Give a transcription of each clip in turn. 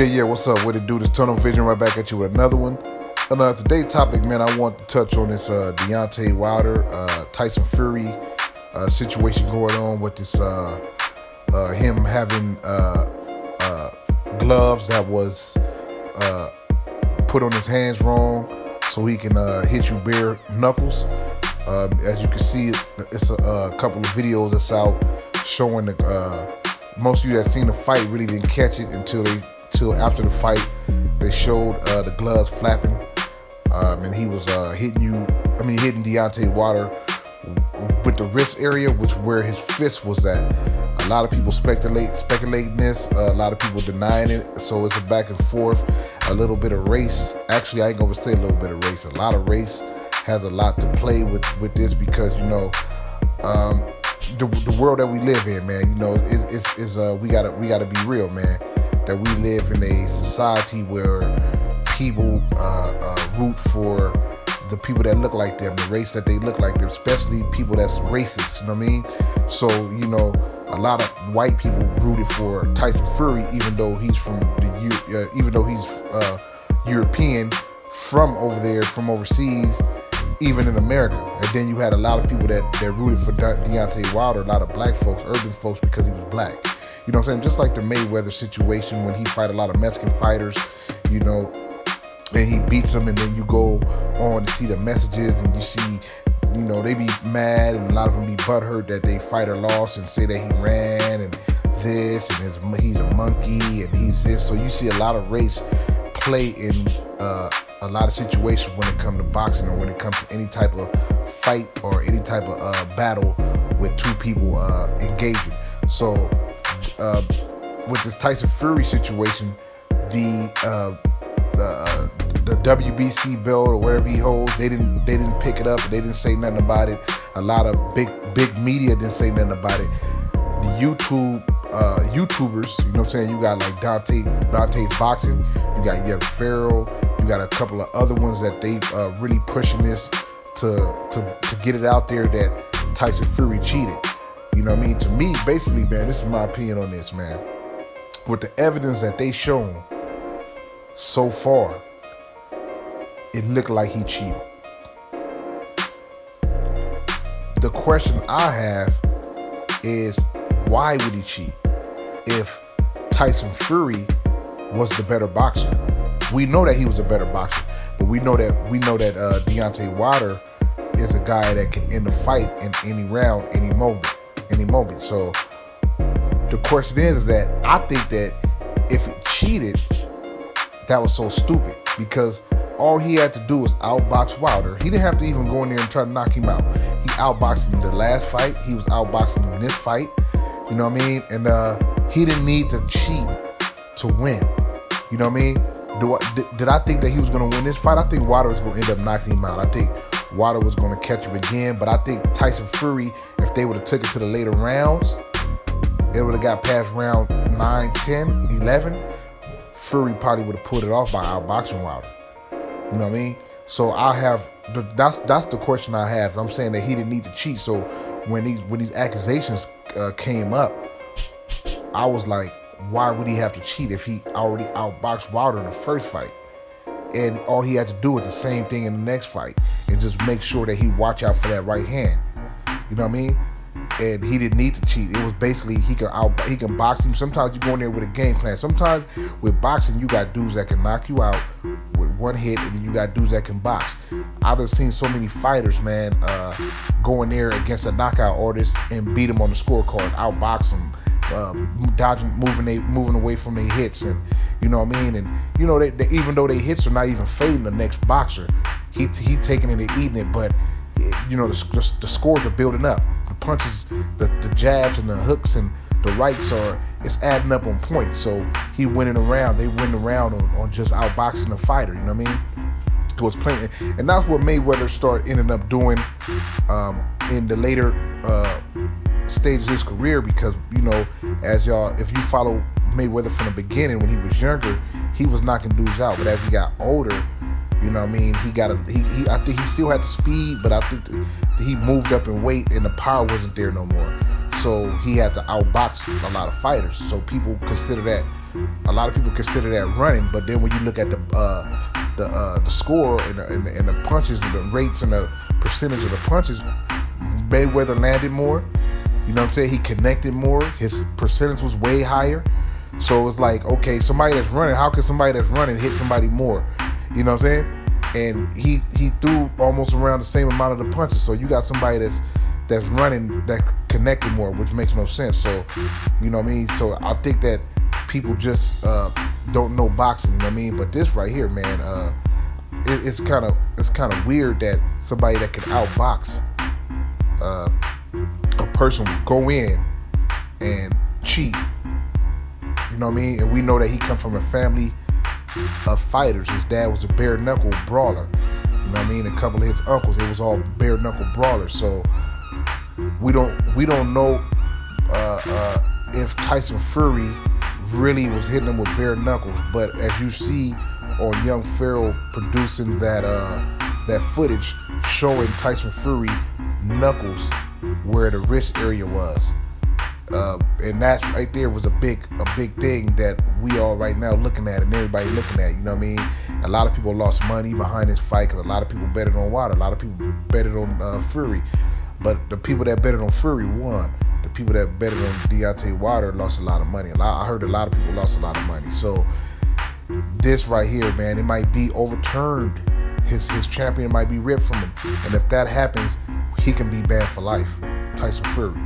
Yeah, what's up? What it do? This Tunnel Vision right back at you with another one. Today's topic, man, I want to touch on this Deontay Wilder, Tyson Fury situation going on with this him having gloves that was put on his hands wrong so he can hit you bare knuckles. As you can see, it's a couple of videos that's out showing most of you that seen the fight really didn't catch it until after the fight. They showed the gloves flapping, and he was hitting Deontay Wilder with the wrist area, which where his fist was at. A lot of people speculating this, a lot of people denying it, so it's a back and forth, a little bit of race. Actually, I ain't gonna say a little bit of race. A lot of race has a lot to play with this, because the world that we live in, man, we gotta be real, man. That we live in a society where people root for the people that look like them, the race that they look like them, especially people that's racist. You know what I mean? So a lot of white people rooted for Tyson Fury, even though he's from European, from over there, from overseas, even in America. And then you had a lot of people that rooted for Deontay Wilder, a lot of black folks, urban folks, because he was black. You know what I'm saying? Just like the Mayweather situation when he fight a lot of Mexican fighters, and he beats them, and then you go on to see the messages and you see, they be mad, and a lot of them be butthurt that they fighter lost and say that he ran and this, and he's a monkey and he's this. So you see a lot of race play in a lot of situations when it comes to boxing, or when it comes to any type of fight or any type of battle with two people engaging. So with this Tyson Fury situation, the WBC belt or wherever he holds, they didn't pick it up. They didn't say nothing about it. A lot of big media didn't say nothing about it. The YouTubers, you know what I'm saying? You got like Dante's Boxing, you got Young Pharaoh, you got a couple of other ones that they really pushing this to get it out there that Tyson Fury cheated. You know what I mean? To me, basically, man, this is my opinion on this, man. With the evidence that they shown so far, it looked like he cheated. The question I have is, why would he cheat if Tyson Fury was the better boxer? We know that he was a better boxer, but we know that Deontay Wilder is a guy that can end the fight in any round, any moment. So the question is that I think that if he cheated, that was so stupid, because all he had to do was outbox Wilder. He didn't have to even go in there and try to knock him out. He outboxed him in the last fight. He was outboxing him in this fight. You know what I mean? And he didn't need to cheat to win. You know what I mean? Did I think that he was going to win this fight? I think Wilder was going to end up knocking him out. I think Wilder was going to catch him again, but I think Tyson Fury, if they would have took it to the later rounds, it would have got past round 9, 10, 11. Fury probably would have pulled it off by outboxing Wilder. You know what I mean? So that's the question I have. I'm saying that he didn't need to cheat. So when these accusations came up, I was like, why would he have to cheat if he already outboxed Wilder in the first fight? And all he had to do was the same thing in the next fight, and just make sure that he watch out for that right hand. You know what I mean? And he didn't need to cheat. It was basically he can box him. Sometimes you go in there with a game plan. Sometimes with boxing, you got dudes that can knock you out with one hit, and then you got dudes that can box. I've just seen so many fighters, man, go in there against a knockout artist and beat him on the scorecard, outbox him, dodging, moving away from their hits, and you know what I mean. And they, even though their hits are not even fading the next boxer, he taking it and eating it, but the scores are building up. The punches, the jabs and the hooks and the rights it's adding up on points. So he winning around. They win around on just outboxing the fighter. You know what I mean? So it's playing, and that's what Mayweather ended up doing in the later stages of his career, because if you follow Mayweather from the beginning, when he was younger, he was knocking dudes out, but as he got older, you know what I mean, I think he still had the speed, but I think he moved up in weight and the power wasn't there no more. So he had to outbox a lot of fighters. So people consider that, a lot of people consider that running. But then when you look at the score and the punches, and the rates and the percentage of the punches, Mayweather landed more. You know what I'm saying? He connected more. His percentage was way higher. So it's like, okay, somebody that's running, how can somebody that's running hit somebody more? You know what I'm saying? And he threw almost around the same amount of the punches. So you got somebody that's running, that connected more, which makes no sense. So, you know what I mean? So I think that people just don't know boxing, you know what I mean? But this right here, man, it's kind of weird that somebody that can outbox a person will go in and cheat. You know what I mean? And we know that he come from a family of fighters. His dad was a bare knuckle brawler. You know what I mean? A couple of his uncles, it was all bare knuckle brawlers. So we don't know if Tyson Fury really was hitting him with bare knuckles. But as you see on Young Pharaoh producing that footage showing Tyson Fury knuckles where the wrist area was. And that's right there was a big thing that we all right now looking at and everybody looking at, you know what I mean? A lot of people lost money behind this fight because a lot of people betted on Wilder, a lot of people betted on Fury, but the people that betted on Fury won. The people that betted on Deontay Wilder lost a lot of money. I heard a lot of people lost a lot of money. So this right here, man, it might be overturned. His champion might be ripped from him, and if that happens, he can be banned for life, Tyson Fury.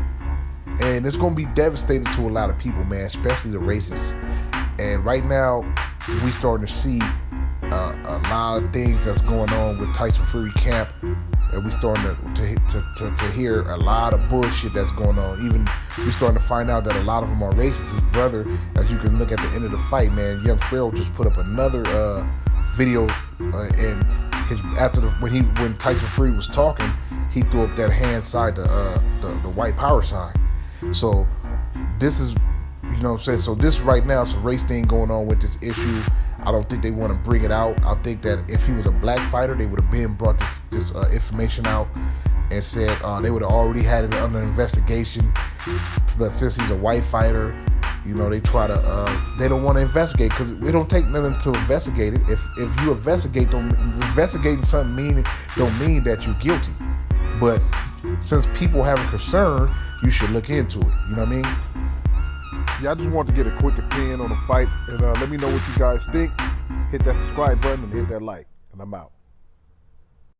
And it's going to be devastating to a lot of people, man, especially the racists. And right now, we starting to see a lot of things that's going on with Tyson Fury camp. And we starting to hear a lot of bullshit that's going on. Even we starting to find out that a lot of them are racist. His brother, as you can look at the end of the fight, man, Young Pharaoh just put up another video, and when Tyson Fury was talking, he threw up that hand side, the white power sign. So this is, you know what I'm saying? So this right now, it's a race thing going on with this issue. I don't think they want to bring it out. I think that if he was a black fighter, they would have been brought this information out and said they would have already had it under investigation. But since he's a white fighter, you know, they try to, they don't want to investigate because it don't take nothing to investigate it. If you investigate, investigating something don't mean that you're guilty. But since people have a concern, you should look into it. You know what I mean? Yeah, I just wanted to get a quick opinion on the fight. And let me know what you guys think. Hit that subscribe button and hit that like. And I'm out.